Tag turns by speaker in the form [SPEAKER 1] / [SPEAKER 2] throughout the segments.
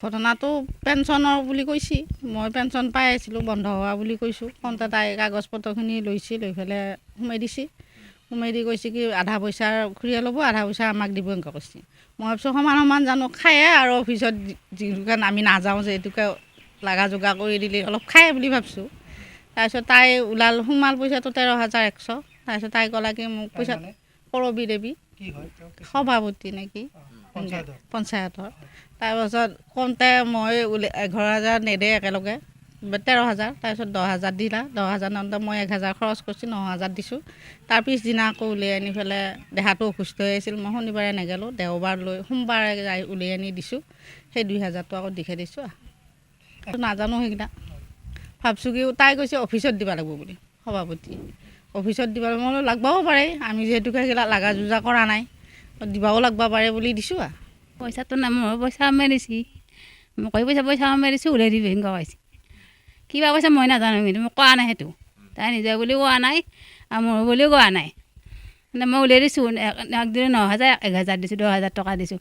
[SPEAKER 1] ঘটনাটো পেঞ্চনৰ বুলি কৈছে, মই পেঞ্চন পাই আছিলোঁ, বন্ধ হোৱা বুলি কৈছোঁ। কওঁতে তাই কাগজ পত্ৰখিনি লৈছে, লৈ পেলাই সোমাই দিছে। সোমাই দি কৈছে কি আধা পইচা ঘূৰিয়ে ল'ব, আধা পইচা আমাক দিব, এনেকৈ কৈছে। মই ভাবিছোঁ সমান সমান জানো খায়ে আৰু অফিচত যিটোকে আমি নাযাওঁ যে এইটোকে লাগা যোগা কৰি দিলে অলপ খায় বুলি ভাবিছোঁ। তাৰপিছত তাই সোমাল পইচাটো 13,100। তাৰপিছত তাই ক'লা কি মোক পইচা কৰবী দেৱী সভাপতি নেকি পঞ্চায়তৰ। তাৰপাছত কওঁতে মই 11,000 নেদে একেলগে 13,000। তাৰপিছত 10,000 দিলা, 10,000 নামতে মই 1,000 খৰচ কৰিছোঁ, 9,000 দিছোঁ। তাৰ পিছদিনা আকৌ উলিয়াই আনি পেলাই দেহাটো অসুস্থ হৈ আছিল, মই শনিবাৰে নেগেলোঁ, দেওবাৰ লৈ সোমবাৰে যাই উলিয়াই আনি দিছোঁ। সেই 2,000টো আকৌ দিখে দিছোঁ। নাজানো সেইকেইটা, ভাবছোঁ কি তাই কৈছে অফিচত দিব লাগিব বুলি, সভাপতি অফিচত দিব লাগিব। মই লাগবাও পাৰে, আমি যিহেতুকে সেইগিলা লাগা যোজা কৰা নাই, দিবাও লাগব পাৰে বুলি দিছোঁ।
[SPEAKER 2] পইচাটো নাই, মোৰ পইচা মেৰিছি, মোক পইচা মেৰিছোঁ ওলাই দিবি এনেকুৱা কৈছে। কিবা পইচা মই নাজানো, কিন্তু মোক কোৱা নাই সেইটো। তাই নিজে বুলিও কোৱা নাই আৰু মোৰ বুলিও কোৱা নাই। মানে মই উলিয়াই দিছোঁ, একদিন 9,000, 1,000 দিছোঁ, 10,000 টকা দিছোঁ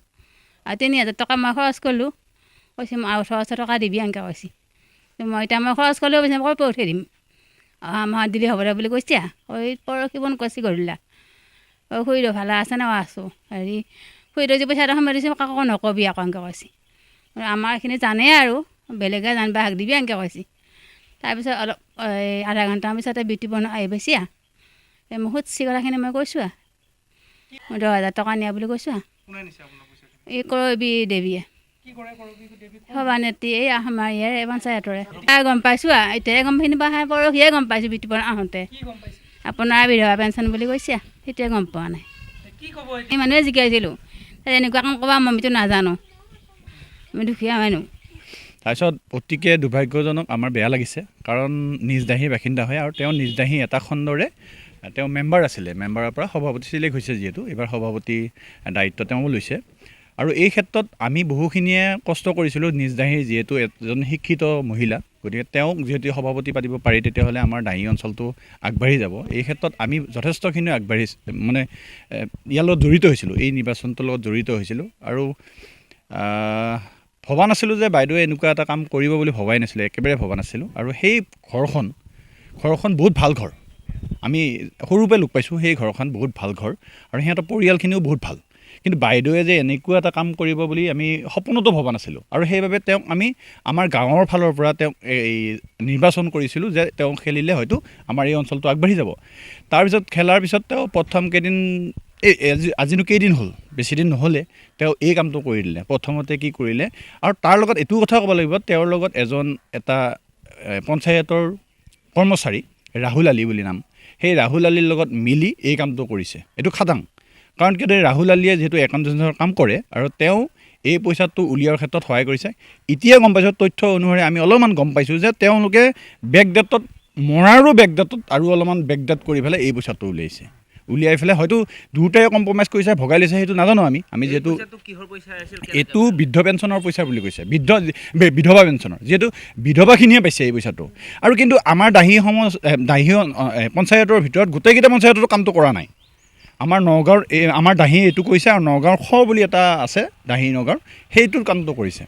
[SPEAKER 2] আৰু 3,000 টকা মই খৰচ কৰিলোঁ। কৈছে আৰু 18,000 টকা দিবি এনেকৈ কৈছে। মই এতিয়া মই খৰচ কৰিলেও কৈছে মই পঠিয়াই দিম, অহা মাহত দিলে হ'ব দে বুলি কৈছে। পৰহি ফোন কৰিছে গধূলা, খুৰীদেউ ভালে আছে নে? আছোঁ। খুৰীদেউ যে পইচা এটা সোমাই দিছে কাকো নকবি আকৌ এনেকৈ কৈছে। আমাৰ এইখিনি জানেই আৰু বেলেগে জানিবা হাক দিবি এনেকৈ কৈছে। তাৰপিছত অলপ আধা ঘণ্টামান পিছতে বিউটি বনাই আহি পাইছে। মই সুধছি কথাখিনি মই কৈছোঁ মই 10,000 টকা নিয়া বুলি কৈছোঁ। এই কৰবী দেৱীয়ে সভানেত্ৰী, এই আমাৰ ইয়াৰ পঞ্চায়তৰে। গম পাইছোঁ এতিয়াই গমখিনি পৰহিয়ে গম পাইছোঁ বিউটি বনাই আহোঁতে। আপোনাৰ বিধৱা পেঞ্চন বুলি কৈছে, সেইটোৱে গম পোৱা নাই। এই মানুহে জিকাইছিলোঁ এনেকুৱা কাম ক'বা, মইতো নাজানো, আমি দুখীয়া মানুহ।
[SPEAKER 3] তাৰপিছত অতিকে দুৰ্ভাগ্যজনক, আমাৰ বেয়া লাগিছে, কাৰণ নিজদাহীৰ বাসিন্দা হয় আৰু তেওঁ নিজদাহী এটা খণ্ডৰে তেওঁ মেম্বাৰ আছিলে, মেম্বাৰৰ পৰা সভাপতি চিলেক্ট হৈছে, যিহেতু এইবাৰ সভাপতি দায়িত্ব তেওঁ লৈছে। আৰু এই ক্ষেত্ৰত আমি বহুখিনিয়ে কষ্ট কৰিছিলোঁ। নিজদাহীৰ যিহেতু এজন শিক্ষিত মহিলা, গতিকে তেওঁক যিহেতু সভাপতি পাতিব পাৰি, তেতিয়াহ'লে আমাৰ দাহী অঞ্চলটো আগবাঢ়ি যাব। এই ক্ষেত্ৰত আমি যথেষ্টখিনি মানে ইয়াৰ লগত জড়িত হৈছিলোঁ, এই নিৰ্বাচনটোৰ লগত জড়িত হৈছিলোঁ। আৰু ভবা নাছিলোঁ যে বাইদেৱে এনেকুৱা এটা কাম কৰিব বুলি ভবাই নাছিলোঁ, একেবাৰে ভবা নাছিলোঁ। আৰু সেই ঘৰখন বহুত ভাল ঘৰ, আমি সৰুৰ পৰাই লোক পাইছোঁ, সেই ঘৰখন বহুত ভাল ঘৰ আৰু সিহঁতৰ পৰিয়ালখিনিও বহুত ভাল। কিন্তু বাইদেৱে যে এনেকুৱা এটা কাম কৰিব বুলি আমি সপোনতো ভবা নাছিলোঁ। আৰু সেইবাবে তেওঁক আমি আমাৰ গাঁৱৰ ফালৰ পৰা তেওঁক এই নিৰ্বাচন কৰিছিলোঁ যে তেওঁ খেলিলে হয়তো আমাৰ এই অঞ্চলটো আগবাঢ়ি যাব। তাৰপিছত খেলাৰ পিছত তেওঁ প্ৰথম কেইদিন আজিনো কেইদিন হ'ল, বেছিদিন নহ'লে তেওঁ এই কামটো কৰি দিলে। প্ৰথমতে কি কৰিলে, আৰু তাৰ লগত এইটো কথা ক'ব লাগিব, তেওঁৰ লগত এটা পঞ্চায়তৰ কৰ্মচাৰী ৰাহুল আলী বুলি নাম, সেই ৰাহুল আলীৰ লগত মিলি এই কামটো কৰিছে। এইটো খাটাং, কাৰণ কিয় ৰাহুল আলীয়ে যিহেতু একাউণ্টেঞ্চৰ কাম কৰে আৰু তেওঁ এই পইচাটো উলিওৱাৰ ক্ষেত্ৰত সহায় কৰিছে। এতিয়া গম পাইছোঁ, তথ্য অনুসৰি আমি অলপমান গম পাইছোঁ যে তেওঁলোকে বেকডেটত মৰাৰো বেকডেটত আৰু অলপমান বেকডেট কৰি পেলাই এই পইচাটো উলিয়াই পেলাই হয়তো দুয়োটাই কম্প্ৰমাইজ কৰিছে, ভগাই লৈছে, সেইটো নাজানো আমি যিহেতু এইটো বৃদ্ধ পেঞ্চনৰ পইচা বুলি কৈছে, বিধৱা পেঞ্চনৰ, যিহেতু বিধৱাখিনিয়ে পাইছে এই পইচাটো। আৰু কিন্তু আমাৰ দাহী পঞ্চায়তৰ ভিতৰত গোটেইকেইটা পঞ্চায়ততো কামটো কৰা নাই। আমাৰ নগাঁৱৰ আমাৰ দাহী এইটো কৰিছে, আৰু নগাঁৱৰ বুলি এটা আছে দাহী নগাঁৱৰ, সেইটোৰ কামটো কৰিছে।